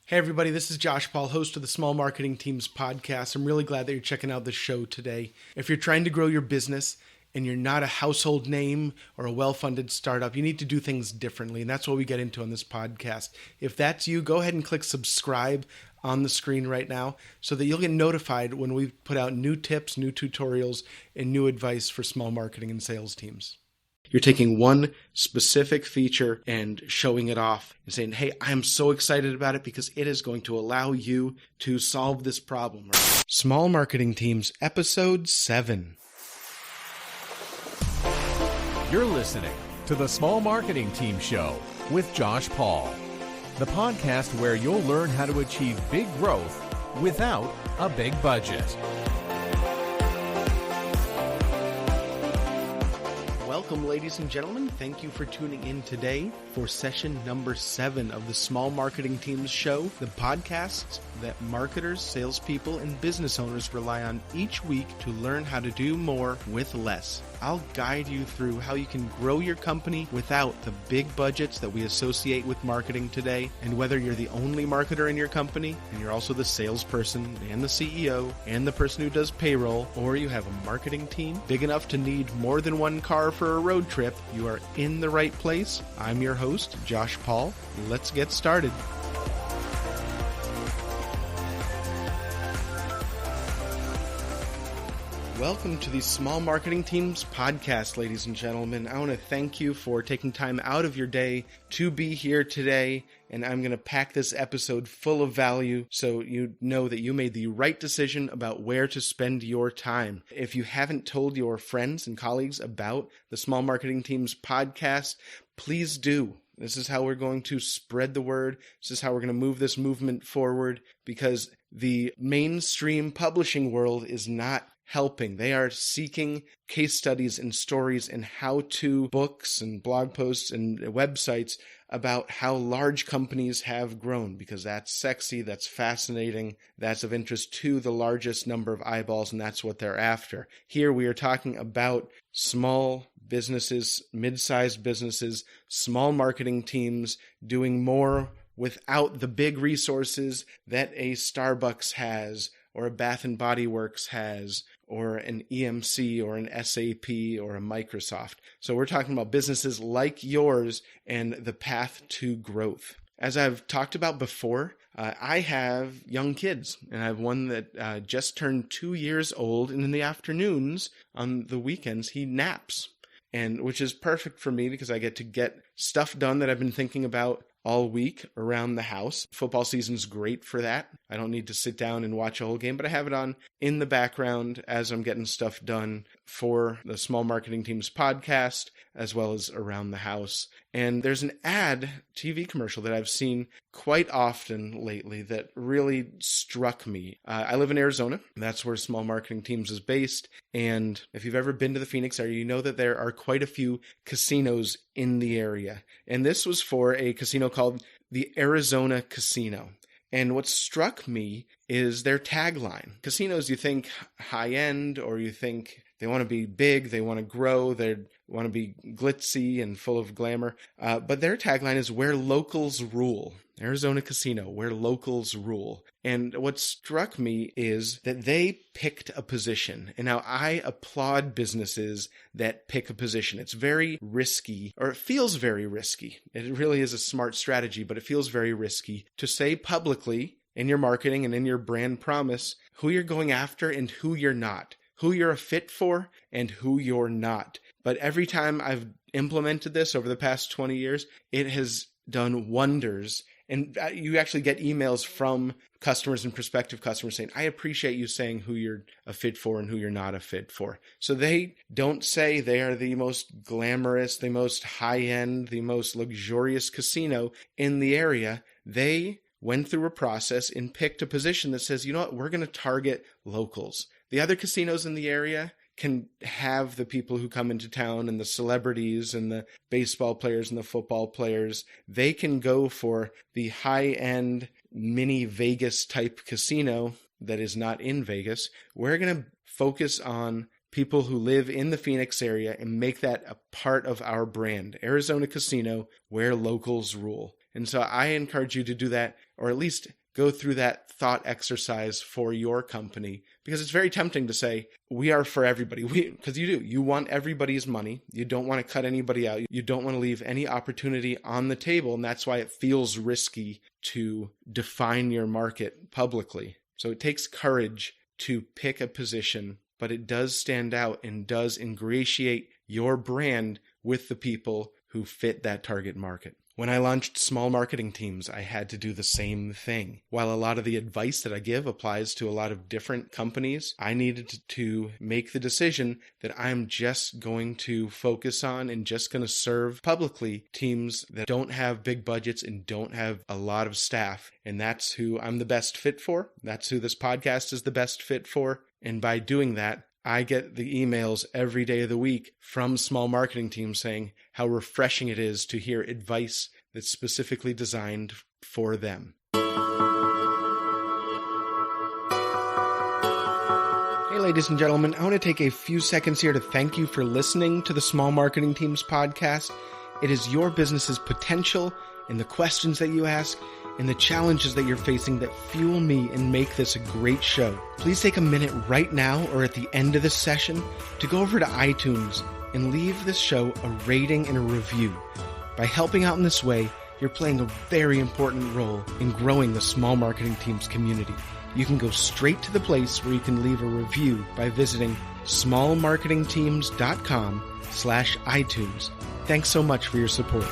Hey everybody, this is Josh Paul, host of the Small Marketing Teams podcast. I'm really glad that you're checking out the show today. If you're trying to grow your business and you're not a household name or a well-funded startup, you need to do things differently, and that's what we get into on this podcast. If that's you, go ahead and click subscribe on the screen right now so that you'll get notified when we put out new tips, new tutorials, and new advice for small marketing and sales teams. You're taking one specific feature and showing it off and saying, hey, I'm so excited about it because it is going to allow you to solve this problem. Small Marketing Teams, Episode 7. You're listening to the Small Marketing Team Show with Josh Paul, the podcast where you'll learn how to achieve big growth without a big budget. Welcome, ladies and gentlemen. Thank you for tuning in today for session number 7 of the Small Marketing Teams Show, the podcast that marketers, salespeople, and business owners rely on each week to learn how to do more with less. I'll guide you through how you can grow your company without the big budgets that we associate with marketing today, and whether you're the only marketer in your company, and you're also the salesperson and the CEO and the person who does payroll, or you have a marketing team big enough to need more than one car for a road trip, you are in the right place. I'm your host, Josh Paul. Let's get started. Welcome to the Small Marketing Teams podcast, ladies and gentlemen. I want to thank you for taking time out of your day to be here today, and I'm going to pack this episode full of value so you know that you made the right decision about where to spend your time. If you haven't told your friends and colleagues about the Small Marketing Teams podcast, please do. This is how we're going to spread the word. This is how we're going to move this movement forward, because the mainstream publishing world is not helping. They are seeking case studies and stories and how-to books and blog posts and websites about how large companies have grown, because that's sexy, that's fascinating, that's of interest to the largest number of eyeballs, and that's what they're after. Here we are talking about small businesses, mid-sized businesses, small marketing teams doing more without the big resources that a Starbucks has, or a Bath and Body Works has, or an EMC, or an SAP, or a Microsoft. So we're talking about businesses like yours and the path to growth. As I've talked about before, I have young kids, and I have one that just turned 2 years old, and in the afternoons, on the weekends, he naps, and which is perfect for me because I get to get stuff done that I've been thinking about all week around the house. Football season's great for that. I don't need to sit down and watch a whole game, but I have it on in the background as I'm getting stuff done for the Small Marketing Teams podcast, as well as around the house. And there's an TV commercial that I've seen quite often lately that really struck me. I live in Arizona. That's where Small Marketing Teams is based. And if you've ever been to the Phoenix area, you know that there are quite a few casinos in the area. And this was for a casino called the Arizona Casino. And what struck me is their tagline. Casinos, you think high-end, or you think they want to be big, they want to grow, they want to be glitzy and full of glamour. But their tagline is where locals rule. Arizona Casino, where locals rule. And what struck me is that they picked a position. And now I applaud businesses that pick a position. It's very risky, or it feels very risky. It really is a smart strategy, but it feels very risky to say publicly in your marketing and in your brand promise who you're going after and who you're not, who you're a fit for and who you're not. But every time I've implemented this over the past 20 years, it has done wonders. And you actually get emails from customers and prospective customers saying, I appreciate you saying who you're a fit for and who you're not a fit for. So they don't say they are the most glamorous, the most high-end, the most luxurious casino in the area. They went through a process and picked a position that says, you know what, we're going to target locals. The other casinos in the area can have the people who come into town and the celebrities and the baseball players and the football players. They can go for the high-end mini Vegas type casino that is not in Vegas. We're going to focus on people who live in the Phoenix area and make that a part of our brand. Arizona Casino, where locals rule. And so I encourage you to do that, or at least go through that thought exercise for your company, because it's very tempting to say, we are for everybody. Because you want everybody's money. You don't want to cut anybody out. You don't want to leave any opportunity on the table. And that's why it feels risky to define your market publicly. So it takes courage to pick a position, but it does stand out and does ingratiate your brand with the people who fit that target market. When I launched small marketing teams, I had to do the same thing. While a lot of the advice that I give applies to a lot of different companies, I needed to make the decision that I'm just going to focus on and just going to serve publicly teams that don't have big budgets and don't have a lot of staff. And that's who I'm the best fit for. That's who this podcast is the best fit for. And by doing that, I get the emails every day of the week from small marketing teams saying how refreshing it is to hear advice that's specifically designed for them. Hey, ladies and gentlemen, I want to take a few seconds here to thank you for listening to the Small Marketing Teams podcast. It is your business's potential and the questions that you ask and the challenges that you're facing that fuel me and make this a great show. Please take a minute right now or at the end of this session to go over to iTunes and leave this show a rating and a review. By helping out in this way, you're playing a very important role in growing the Small Marketing Teams community. You can go straight to the place where you can leave a review by visiting smallmarketingteams.com/iTunes. Thanks so much for your support.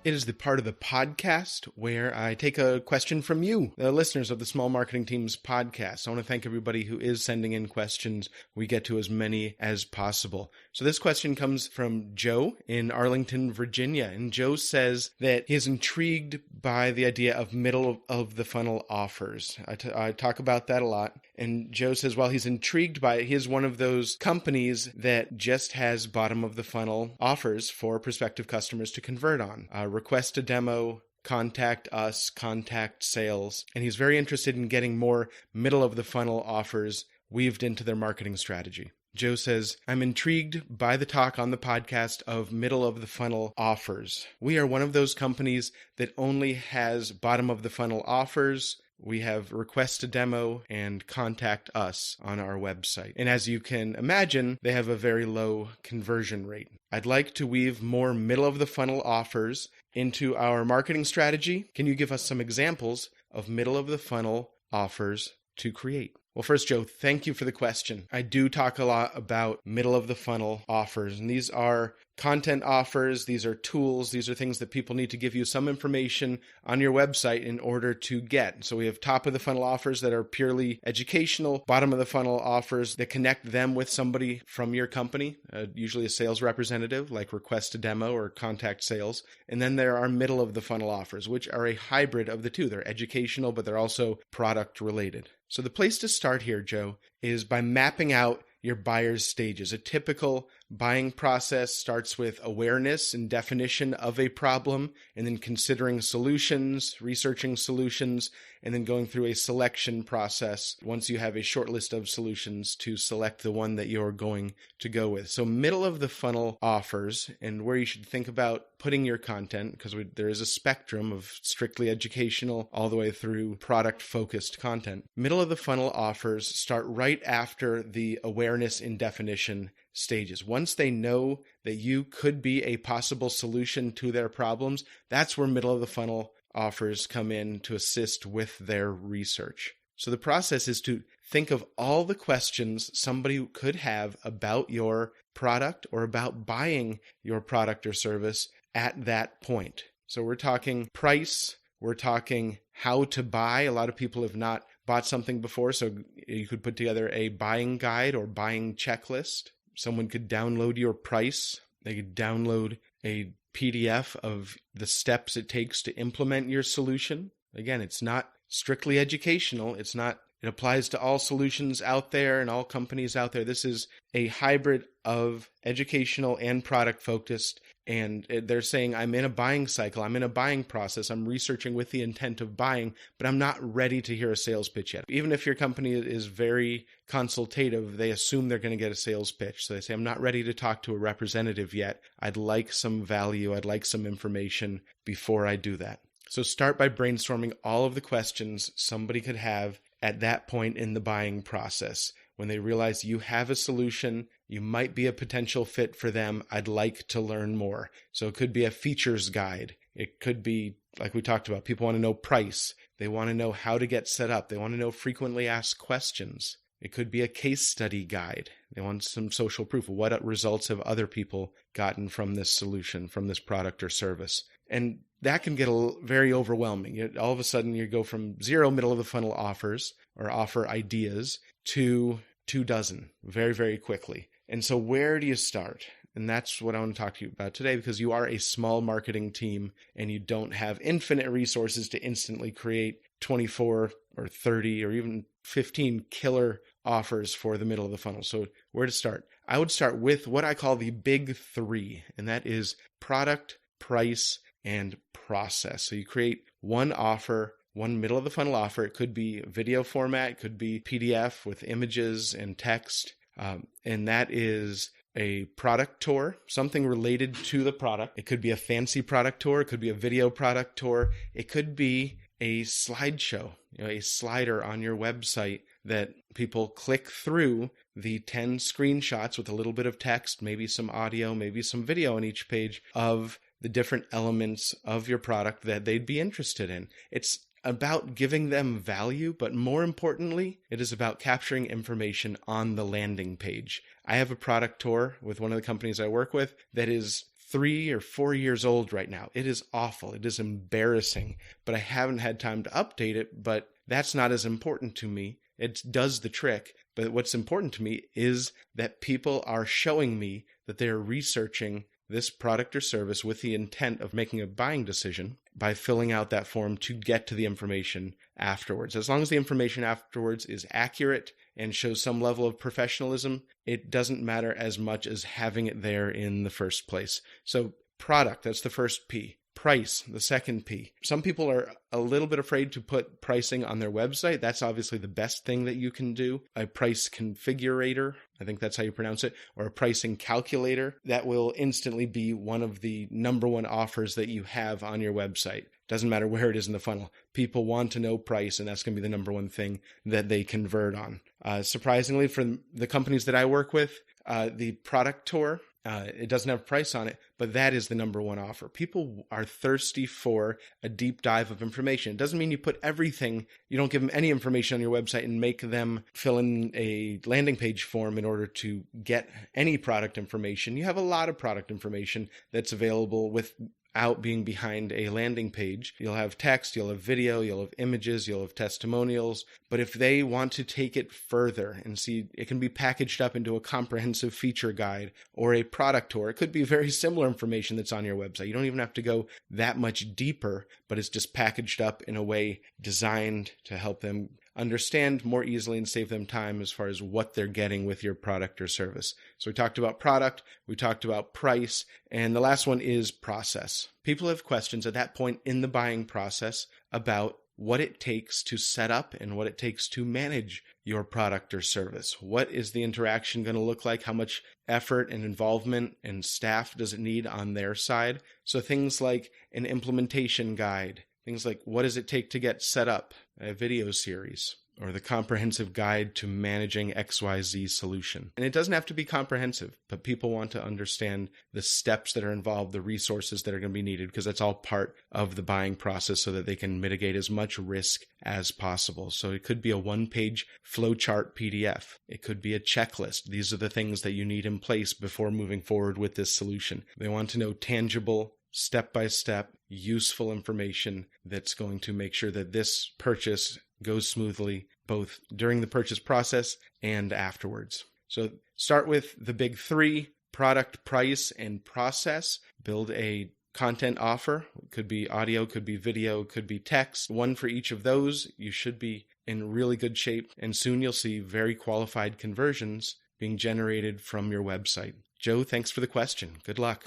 It is the part of the podcast where I take a question from you, the listeners of the Small Marketing Teams podcast. I want to thank everybody who is sending in questions. We get to as many as possible. So this question comes from Joe in Arlington, Virginia. And Joe says that he is intrigued by the idea of middle of the funnel offers. I talk about that a lot. And Joe says, while he's intrigued by it, he is one of those companies that just has bottom of the funnel offers for prospective customers to convert on. Request a demo, contact us, contact sales. And he's very interested in getting more middle of the funnel offers weaved into their marketing strategy. Joe says, I'm intrigued by the talk on the podcast of middle of the funnel offers. We are one of those companies that only has bottom of the funnel offers. We have request a demo and contact us on our website. And as you can imagine, they have a very low conversion rate. I'd like to weave more middle of the funnel offers into our marketing strategy. Can you give us some examples of middle of the funnel offers to create? Well, first, Joe, thank you for the question. I do talk a lot about middle of the funnel offers, and these are content offers, these are tools, these are things that people need to give you some information on your website in order to get. So we have top of the funnel offers that are purely educational, bottom of the funnel offers that connect them with somebody from your company, usually a sales representative like request a demo or contact sales. And then there are middle of the funnel offers, which are a hybrid of the two. They're educational, but they're also product related. So the place to start here, Joe, is by mapping out your buyer's stages. A typical buying process starts with awareness and definition of a problem, and then considering solutions, researching solutions, and then going through a selection process once you have a short list of solutions to select the one that you're going to go with. So middle of the funnel offers, and where you should think about putting your content, because there is a spectrum of strictly educational all the way through product-focused content. Middle of the funnel offers start right after the awareness and definition stages. Once they know that you could be a possible solution to their problems, that's where middle of the funnel offers come in to assist with their research. So the process is to think of all the questions somebody could have about your product or about buying your product or service at that point. So we're talking price, we're talking how to buy. A lot of people have not bought something before, so you could put together a buying guide or buying checklist. Someone could download your price. They could download a PDF of the steps it takes to implement your solution. Again, it's not strictly educational. It's not It applies to all solutions out there and all companies out there. This is a hybrid of educational and product focused. And they're saying, I'm in a buying cycle. I'm in a buying process. I'm researching with the intent of buying, but I'm not ready to hear a sales pitch yet. Even if your company is very consultative, they assume they're going to get a sales pitch. So they say, I'm not ready to talk to a representative yet. I'd like some value. I'd like some information before I do that. So start by brainstorming all of the questions somebody could have at that point in the buying process. When they realize you have a solution, you might be a potential fit for them. I'd like to learn more. So it could be a features guide. It could be, like we talked about, people want to know price. They want to know how to get set up. They want to know frequently asked questions. It could be a case study guide. They want some social proof of what results have other people gotten from this solution, from this product or service. And that can get very overwhelming. All of a sudden, you go from 0 middle of the funnel offers or offer ideas to 24 very, very quickly. And so where do you start? And that's what I want to talk to you about today, because you are a small marketing team and you don't have infinite resources to instantly create 24 or 30 or even 15 killer offers for the middle of the funnel. So where to start? I would start with what I call the big 3, and that is product, price, and process. So you create one offer, one middle of the funnel offer. It could be video format, it could be PDF with images and text. And that is a product tour, something related to the product. It could be a fancy product tour. It could be a video product tour. It could be a slideshow, a slider on your website that people click through the 10 screenshots with a little bit of text, maybe some audio, maybe some video on each page of the different elements of your product that they'd be interested in. It's about giving them value, but more importantly, it is about capturing information on the landing page. I have a product tour with one of the companies I work with that is 3 or 4 years old right now. It is awful. It is embarrassing, but I haven't had time to update it, but that's not as important to me. It does the trick, but what's important to me is that people are showing me that they're researching this product or service with the intent of making a buying decision by filling out that form to get to the information afterwards. As long as the information afterwards is accurate and shows some level of professionalism, it doesn't matter as much as having it there in the first place. So product, that's the first P. Price, the second P. Some people are a little bit afraid to put pricing on their website. That's obviously the best thing that you can do. A price configurator, I think that's how you pronounce it, or a pricing calculator. That will instantly be one of the number one offers that you have on your website. Doesn't matter where it is in the funnel. People want to know price, and that's going to be the number one thing that they convert on. Surprisingly, for the companies that I work with, the product tour, it doesn't have price on it, but that is the number one offer. People are thirsty for a deep dive of information. It doesn't mean you put everything, you don't give them any information on your website and make them fill in a landing page form in order to get any product information. You have a lot of product information that's available without being behind a landing page. You'll have text, you'll have video, you'll have images, you'll have testimonials. But if they want to take it further and see, it can be packaged up into a comprehensive feature guide or a product tour. It could be very similar information that's on your website. You don't even have to go that much deeper, but it's just packaged up in a way designed to help them understand more easily and save them time as far as what they're getting with your product or service. So we talked about product, we talked about price, and the last one is process. People have questions at that point in the buying process about what it takes to set up and what it takes to manage your product or service. What is the interaction going to look like? How much effort and involvement and staff does it need on their side? So things like an implementation guide, things like what does it take to get set up, a video series, or the comprehensive guide to managing XYZ solution. And it doesn't have to be comprehensive, but people want to understand the steps that are involved, the resources that are going to be needed, because that's all part of the buying process so that they can mitigate as much risk as possible. So it could be a one-page flowchart PDF. It could be a checklist. These are the things that you need in place before moving forward with this solution. They want to know tangible, step-by-step, useful information that's going to make sure that this purchase goes smoothly both during the purchase process and afterwards. So start with the big 3, product, price, and process. Build a content offer. It could be audio, could be video, could be text. One for each of those. You should be in really good shape, and soon you'll see very qualified conversions being generated from your website. Joe, thanks for the question. Good luck.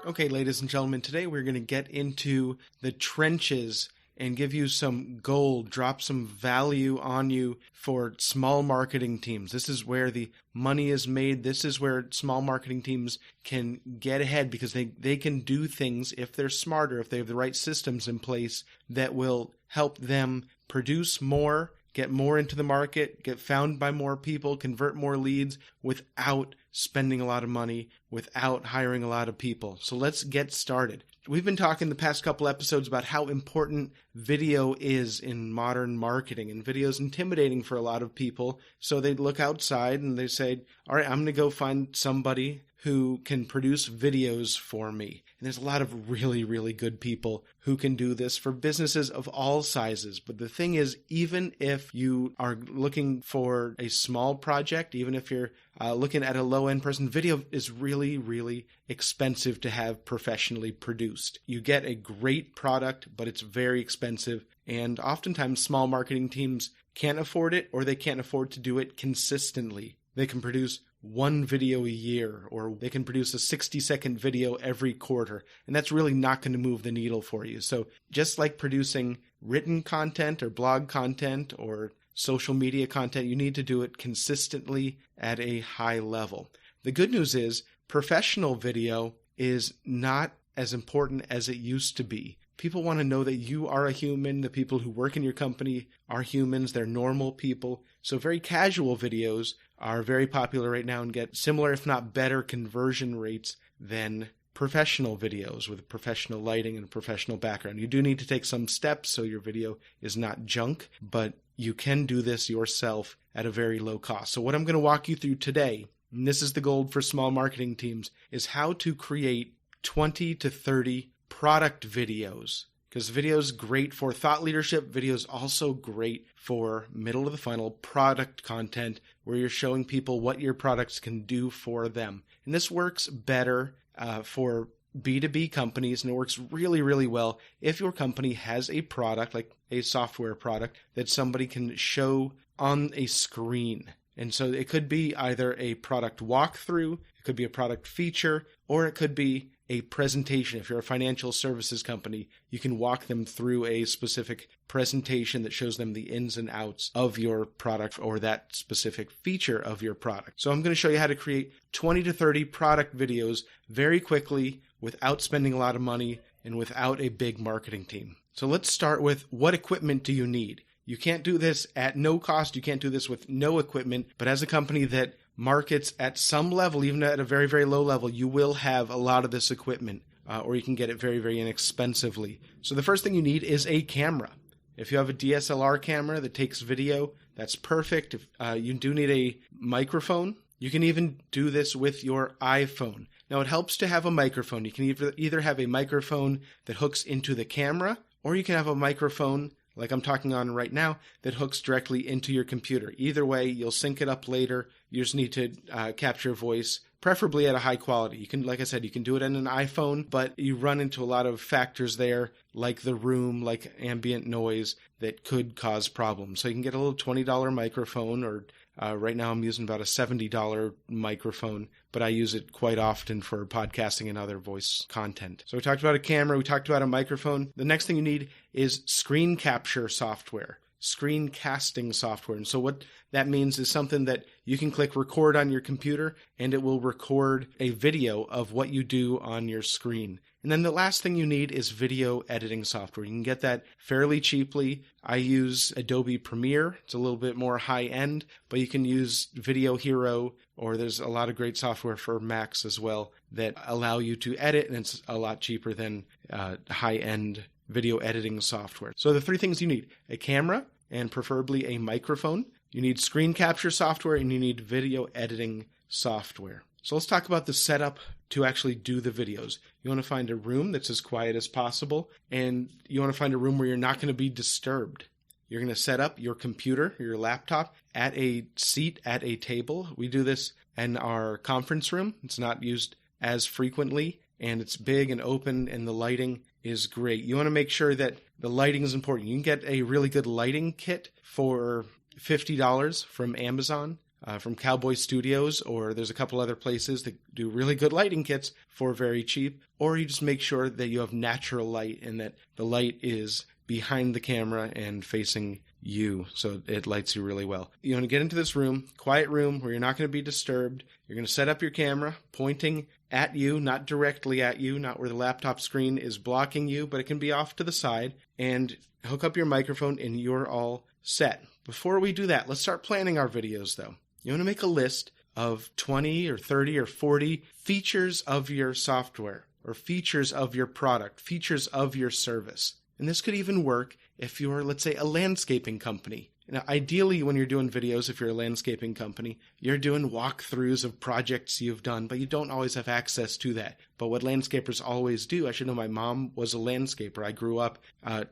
Okay, ladies and gentlemen, today we're going to get into the trenches and give you some gold, drop some value on you for small marketing teams. This is where the money is made. This is where small marketing teams can get ahead because they can do things if they're smarter, if they have the right systems in place that will help them produce more, get more into the market, get found by more people, convert more leads without spending a lot of money, without hiring a lot of people. So let's get started. We've been talking the past couple episodes about how important video is in modern marketing, and video is intimidating for a lot of people. So they look outside and they say, all right, I'm going to go find somebody who can produce videos for me. And there's a lot of really, really good people who can do this for businesses of all sizes. But the thing is, even if you are looking for a small project, even if you're looking at a low-end person, video is really, really expensive to have professionally produced. You get a great product, but it's very expensive. And oftentimes small marketing teams can't afford it, or they can't afford to do it consistently. They can produce one video a year, or they can produce a 60-second video every quarter, and that's really not going to move the needle for you. So just like producing written content or blog content or social media content, you need to do it consistently at a high level. The good news is professional video is not as important as it used to be. People want to know that you are a human. The people who work in your company are humans. They're normal people. So very casual videos are very popular right now and get similar, if not better, conversion rates than professional videos with professional lighting and professional background. You do need to take some steps so your video is not junk, but you can do this yourself at a very low cost. So what I'm going to walk you through today, and this is the gold for small marketing teams, is how to create 20 to 30 product videos. Because video is great for thought leadership. Video is also great for middle of the funnel product content where you're showing people what your products can do for them. And this works better for B2B companies, and it works really, really well if your company has a product, like a software product, that somebody can show on a screen. And so it could be either a product walkthrough, it could be a product feature, or it could be a presentation. If you're a financial services company, you can walk them through a specific presentation that shows them the ins and outs of your product or that specific feature of your product. So I'm going to show you how to create 20 to 30 product videos very quickly without spending a lot of money and without a big marketing team. So let's start with, what equipment do you need? You can't do this at no cost. You can't do this with no equipment. But as a company that markets at some level, even at a very, very low level, you will have a lot of this equipment, or you can get it very, very inexpensively. So the first thing you need is a camera. If you have a DSLR camera that takes video, that's perfect. If you do need a microphone, you can even do this with your iPhone. Now, it helps to have a microphone. You can either have a microphone that hooks into the camera, or you can have a microphone like I'm talking on right now, that hooks directly into your computer. Either way, you'll sync it up later. You just need to capture voice, preferably at a high quality. You can, like I said, you can do it on an iPhone, but you run into a lot of factors there, like the room, like ambient noise, that could cause problems. So you can get a little $20 microphone, or right now I'm using about a $70 microphone, but I use it quite often for podcasting and other voice content. So we talked about a camera, we talked about a microphone. The next thing you need is screen capture software, screencasting software. And so what that means is something that you can click record on your computer and it will record a video of what you do on your screen. And then the last thing you need is video editing software. You can get that fairly cheaply. I use Adobe Premiere. It's a little bit more high end, but you can use Video Hero, or there's a lot of great software for Macs as well that allow you to edit, and it's a lot cheaper than high end video editing software. So the three things you need: a camera and preferably a microphone. You need screen capture software, and you need video editing software. So let's talk about the setup to actually do the videos. You want to find a room that's as quiet as possible, and you want to find a room where you're not going to be disturbed. You're going to set up your computer, your laptop, at a seat at a table. We do this in our conference room. It's not used as frequently, and it's big and open, and the lighting is great. You want to make sure that the lighting is important. You can get a really good lighting kit for $50 from Amazon, from Cowboy Studios, or there's a couple other places that do really good lighting kits for very cheap. Or you just make sure that you have natural light and that the light is behind the camera and facing you, so it lights you really well. You want to get into this room, quiet room, where you're not going to be disturbed. You're going to set up your camera pointing at you, not directly at you, not where the laptop screen is blocking you, but it can be off to the side, and hook up your microphone, and you're all set. Before we do that, let's start planning our videos, though. You want to make a list of 20 or 30 or 40 features of your software, or features of your product, features of your service. And this could even work if you're, let's say, a landscaping company. Now, ideally, when you're doing videos, if you're a landscaping company, you're doing walkthroughs of projects you've done, but you don't always have access to that. But what landscapers always do, I should know my mom was a landscaper. I grew up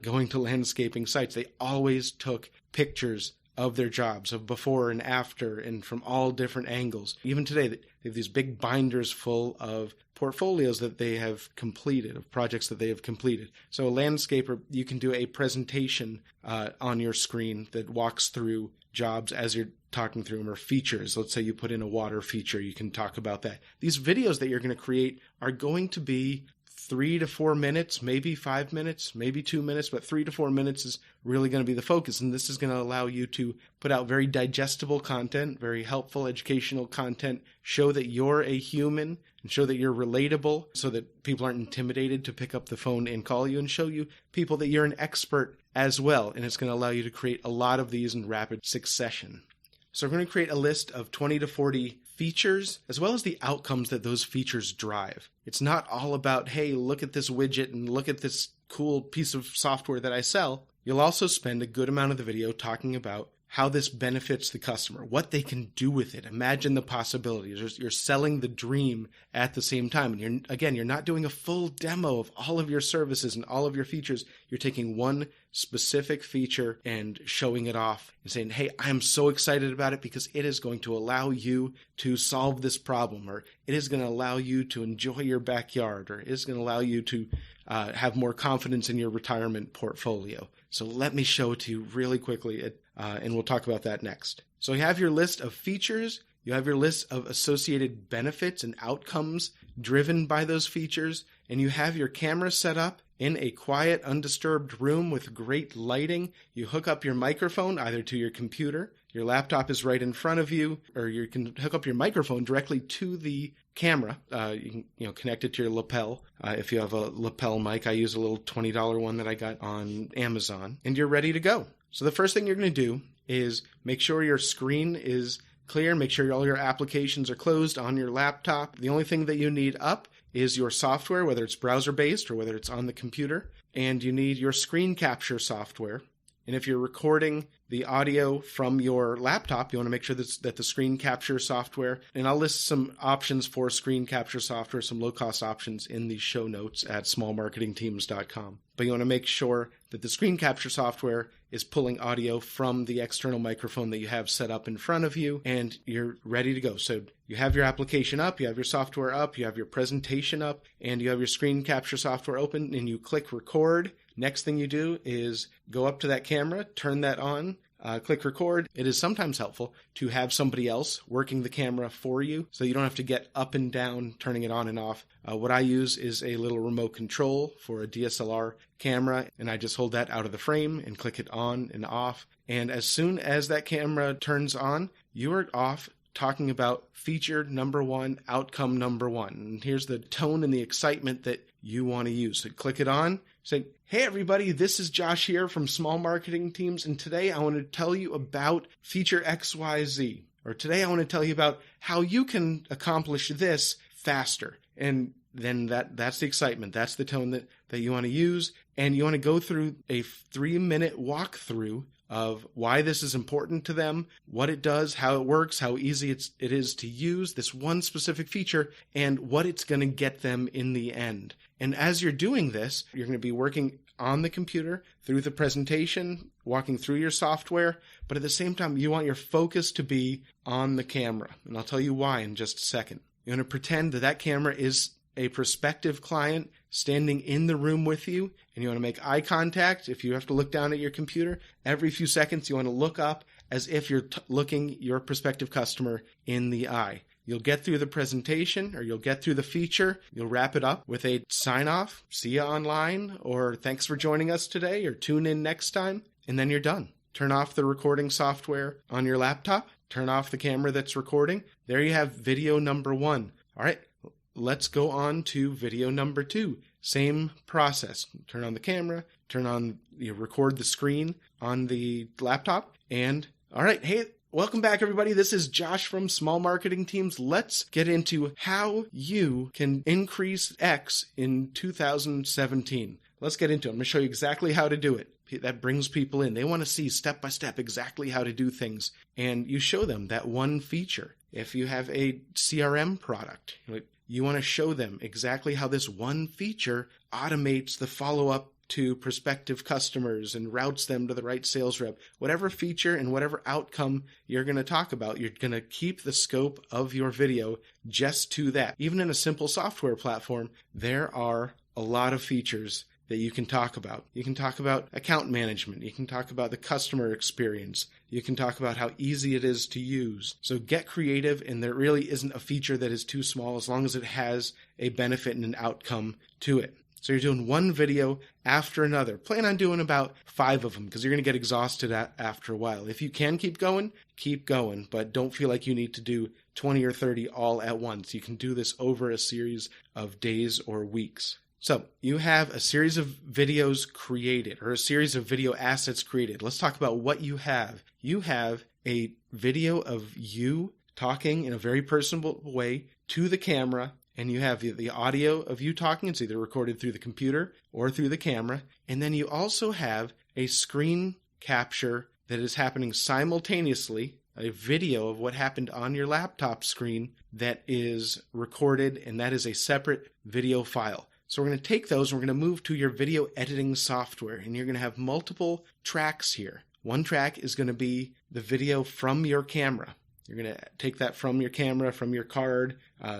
going to landscaping sites. They always took pictures of their jobs, of before and after, and from all different angles. Even today, they have these big binders full of portfolios that they have completed, of projects that they have completed. So a landscaper, you can do a presentation on your screen that walks through jobs as you're talking through them, or features. Let's say you put in a water feature, you can talk about that. These videos that you're going to create are going to be 3 to 4 minutes, maybe 5 minutes, maybe 2 minutes, but 3 to 4 minutes is really going to be the focus. And this is going to allow you to put out very digestible content, very helpful educational content, show that you're a human and show that you're relatable so that people aren't intimidated to pick up the phone and call you, and show you people that you're an expert as well. And it's going to allow you to create a lot of these in rapid succession. So we're going to create a list of 20 to 40 features, as well as the outcomes that those features drive. It's not all about, hey, look at this widget and look at this cool piece of software that I sell. You'll also spend a good amount of the video talking about how this benefits the customer, what they can do with it. Imagine the possibilities. You're selling the dream at the same time. And you're not doing a full demo of all of your services and all of your features. You're taking one specific feature and showing it off and saying, hey, I'm so excited about it because it is going to allow you to solve this problem, or it is going to allow you to enjoy your backyard, or it is going to allow you to have more confidence in your retirement portfolio. So let me show it to you really quickly, and we'll talk about that next. So you have your list of features, you have your list of associated benefits and outcomes driven by those features, and you have your camera set up in a quiet, undisturbed room with great lighting. You hook up your microphone either to your computer, your laptop is right in front of you, or you can hook up your microphone directly to the camera. You can connect it to your lapel. If you have a lapel mic, I use a little $20 one that I got on Amazon, and you're ready to go. So the first thing you're going to do is make sure your screen is clear, make sure all your applications are closed on your laptop. The only thing that you need up is your software, whether it's browser-based or whether it's on the computer, and you need your screen capture software. And if you're recording the audio from your laptop, you want to make sure that the screen capture software, and I'll list some options for screen capture software, some low-cost options in the show notes at smallmarketingteams.com. But you want to make sure that the screen capture software is pulling audio from the external microphone that you have set up in front of you, and you're ready to go. So you have your application up, you have your software up, you have your presentation up, and you have your screen capture software open, and you click record. Next thing you do is go up to that camera, turn that on, click record. It is sometimes helpful to have somebody else working the camera for you so you don't have to get up and down, turning it on and off. What I use is a little remote control for a DSLR camera, and I just hold that out of the frame and click it on and off. And as soon as that camera turns on, you are off talking about feature number one, outcome number one. And here's the tone and the excitement that you want to use. So click it on, say, hey everybody, this is Josh here from Small Marketing Teams, and today I want to tell you about feature XYZ. Or today I want to tell you about how you can accomplish this faster. And then that's the excitement. That's the tone that you want to use. And you want to go through a 3-minute walkthrough of why this is important to them, what it does, how it works, how easy it is to use this one specific feature, and what it's going to get them in the end. And as you're doing this, you're going to be working on the computer through the presentation, walking through your software, but at the same time, you want your focus to be on the camera. And I'll tell you why in just a second. You're going to pretend that camera is a prospective client standing in the room with you and you want to make eye contact, if you have to look down at your computer, every few seconds you want to look up as if you're looking your prospective customer in the eye. You'll get through the presentation or you'll get through the feature. You'll wrap it up with a sign off, see you online, or thanks for joining us today, or tune in next time, and then you're done. Turn off the recording software on your laptop. Turn off the camera that's recording. There you have video number 1. All right, let's go on to video number 2. Same process. Turn on the camera, record the screen on the laptop, and all right, hey, welcome back, everybody. This is Josh from Small Marketing Teams. Let's get into how you can increase X in 2017. Let's get into it. I'm going to show you exactly how to do it. That brings people in. They want to see step by step exactly how to do things. And you show them that one feature. If you have a CRM product, you want to show them exactly how this one feature automates the follow-up to prospective customers and routes them to the right sales rep. Whatever feature and whatever outcome you're going to talk about, you're going to keep the scope of your video just to that. Even in a simple software platform, there are a lot of features that you can talk about. You can talk about account management. You can talk about the customer experience. You can talk about how easy it is to use. So get creative, and there really isn't a feature that is too small as long as it has a benefit and an outcome to it. So you're doing one video after another. Plan on doing about 5 of them because you're going to get exhausted after a while. If you can keep going, but don't feel like you need to do 20 or 30 all at once. You can do this over a series of days or weeks. So you have a series of videos created or a series of video assets created. Let's talk about what you have. You have a video of you talking in a very personable way to the camera, and you have the audio of you talking. It's either recorded through the computer or through the camera. And then you also have a screen capture that is happening simultaneously, a video of what happened on your laptop screen that is recorded, and that is a separate video file. So we're going to take those and we're going to move to your video editing software, and you're going to have multiple tracks here. One track is going to be the video from your camera. You're going to take that from your camera, from your card,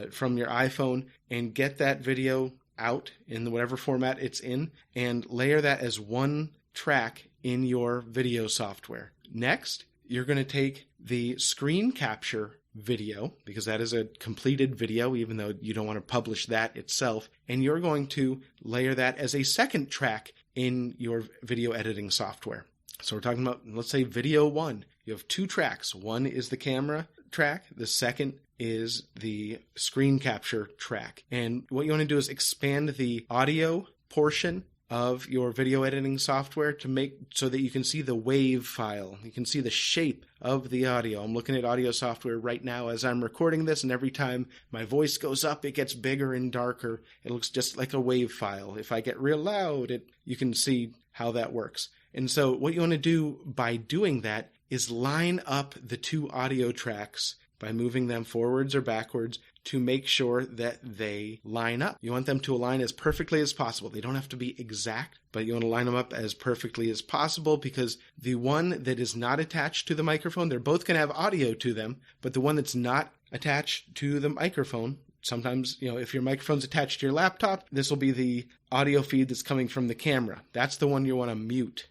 from your iPhone, and get that video out in whatever format it's in, and layer that as one track in your video software. Next, you're going to take the screen capture video, because that is a completed video, even though you don't want to publish that itself, and you're going to layer that as a second track in your video editing software. So we're talking about, let's say, video 1. You have 2 tracks. One is the camera track. The second is the screen capture track. And what you want to do is expand the audio portion of your video editing software to make so that you can see the wave file. You can see the shape of the audio. I'm looking at audio software right now as I'm recording this, and every time my voice goes up, it gets bigger and darker. It looks just like a wave file. If I get real loud, you can see how that works. And so what you want to do by doing that is line up the 2 audio tracks by moving them forwards or backwards to make sure that they line up. You want them to align as perfectly as possible. They don't have to be exact, but you want to line them up as perfectly as possible, because the one that is not attached to the microphone, they're both going to have audio to them, but the one that's not attached to the microphone, sometimes, if your microphone's attached to your laptop, this will be the audio feed that's coming from the camera. That's the one you want to mute.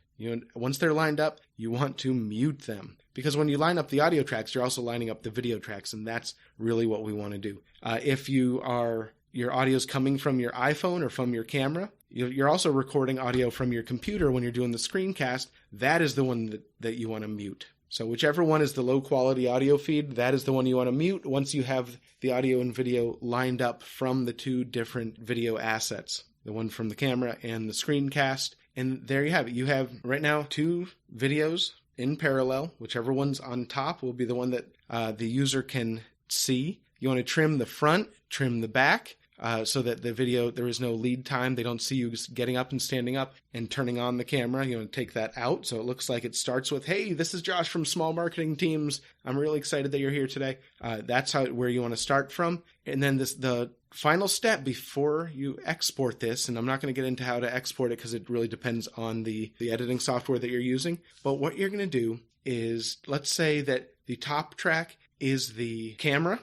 Once they're lined up, you want to mute them. Because when you line up the audio tracks, you're also lining up the video tracks, and that's really what we want to do. If your audio is coming from your iPhone or from your camera, you're also recording audio from your computer when you're doing the screencast. That is the one that you want to mute. So whichever one is the low-quality audio feed, that is the one you want to mute once you have the audio and video lined up from the 2 different video assets, the one from the camera and the screencast. And there you have it. You have right now 2 videos in parallel. Whichever one's on top will be the one that the user can see. You want to trim the front, trim the back, so that the video, there is no lead time. They don't see you getting up and standing up and turning on the camera. You want to take that out so it looks like it starts with, hey, this is Josh from Small Marketing Teams. I'm really excited that you're here today. That's where you want to start from. And then the final step before you export this, and I'm not going to get into how to export it because it really depends on the editing software that you're using, but what you're going to do is, let's say that the top track is the camera,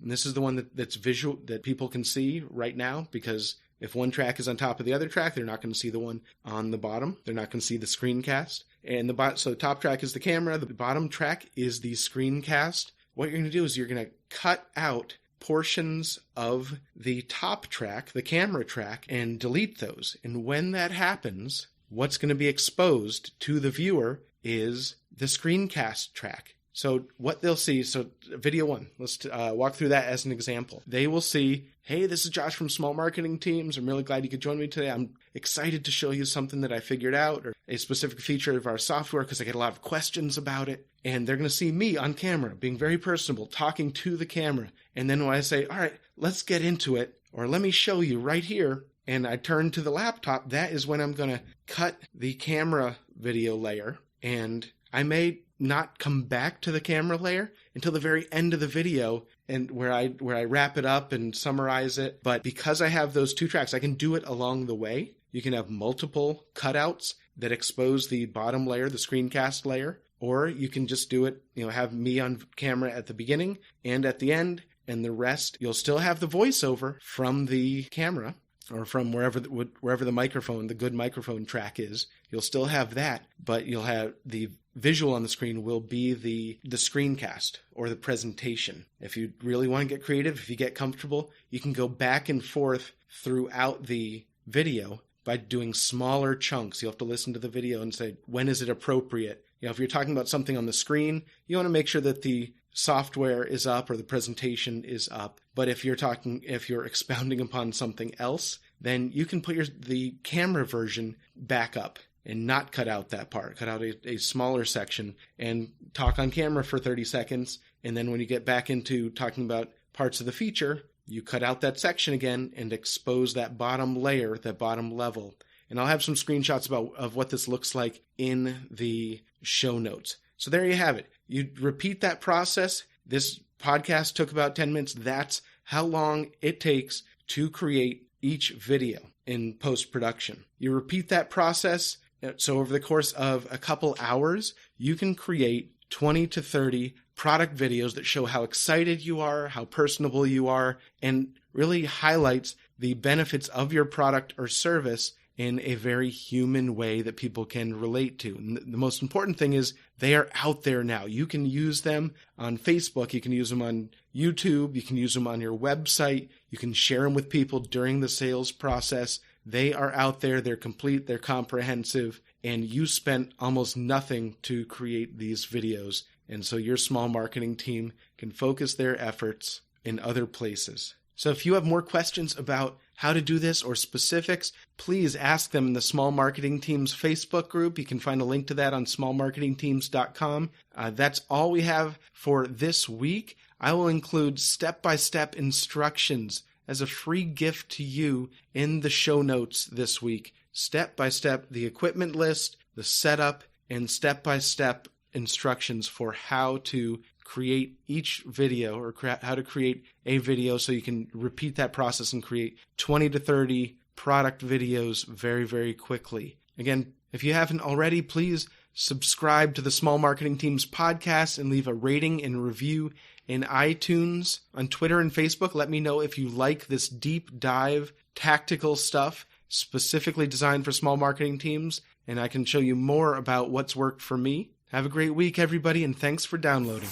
And this is the one that's visual, that people can see right now, because if one track is on top of the other track, they're not going to see the one on the bottom. They're not going to see the screencast. And so the top track is the camera. The bottom track is the screencast. What you're going to do is you're going to cut out portions of the top track, the camera track, and delete those. And when that happens, what's going to be exposed to the viewer is the screencast track. So what they'll see, so video one, let's walk through that as an example. They will see, hey, this is Josh from Small Marketing Teams. I'm really glad you could join me today. I'm excited to show you something that I figured out, or a specific feature of our software, because I get a lot of questions about it. And they're going to see me on camera being very personable, talking to the camera. And then when I say, all right, let's get into it, or let me show you right here, and I turn to the laptop, that is when I'm going to cut the camera video layer. And I may not come back to the camera layer until the very end of the video, and where I wrap it up and summarize it. But because I have those two tracks, I can do it along the way. You can have multiple cutouts that expose the bottom layer, the screencast layer, or you can just do it, have me on camera at the beginning and at the end, and the rest, you'll still have the voiceover from the camera, or from wherever the microphone, the good microphone track is. You'll still have that, but you'll have the visual on the screen will be the screencast or the presentation. If you really want to get creative, if you get comfortable, you can go back and forth throughout the video by doing smaller chunks. You'll have to listen to the video and say, when is it appropriate? If you're talking about something on the screen, you want to make sure that the software is up or the presentation is up. But if you're expounding upon something else, then you can put the camera version back up and not cut out that part. Cut out a smaller section and talk on camera for 30 seconds. And then when you get back into talking about parts of the feature, you cut out that section again and expose that bottom layer, that bottom level. And I'll have some screenshots of what this looks like in the show notes. So there you have it. You repeat that process. This podcast took about 10 minutes. That's how long it takes to create each video in post-production. You repeat that process. So over the course of a couple hours, you can create 20 to 30 product videos that show how excited you are, how personable you are, and really highlights the benefits of your product or service in a very human way that people can relate to. And the most important thing is they are out there now. You can use them on Facebook. You can use them on YouTube. You can use them on your website. You can share them with people during the sales process. They are out there. They're complete. They're comprehensive. And you spent almost nothing to create these videos. And so your small marketing team can focus their efforts in other places. So if you have more questions about how to do this or specifics, please ask them in the Small Marketing Teams Facebook group. You can find a link to that on smallmarketingteams.com. That's all we have for this week. I will include step-by-step instructions as a free gift to you in the show notes this week. Step-by-step, the equipment list, the setup, and step-by-step instructions for how to create each video, or how to create a video so you can repeat that process and create 20 to 30 product videos very, very quickly. Again, if you haven't already, please subscribe to the Small Marketing Teams podcast and leave a rating and review in iTunes. On Twitter and Facebook, let me know if you like this deep dive tactical stuff specifically designed for small marketing teams, and I can show you more about what's worked for me. Have a great week, everybody, and thanks for downloading.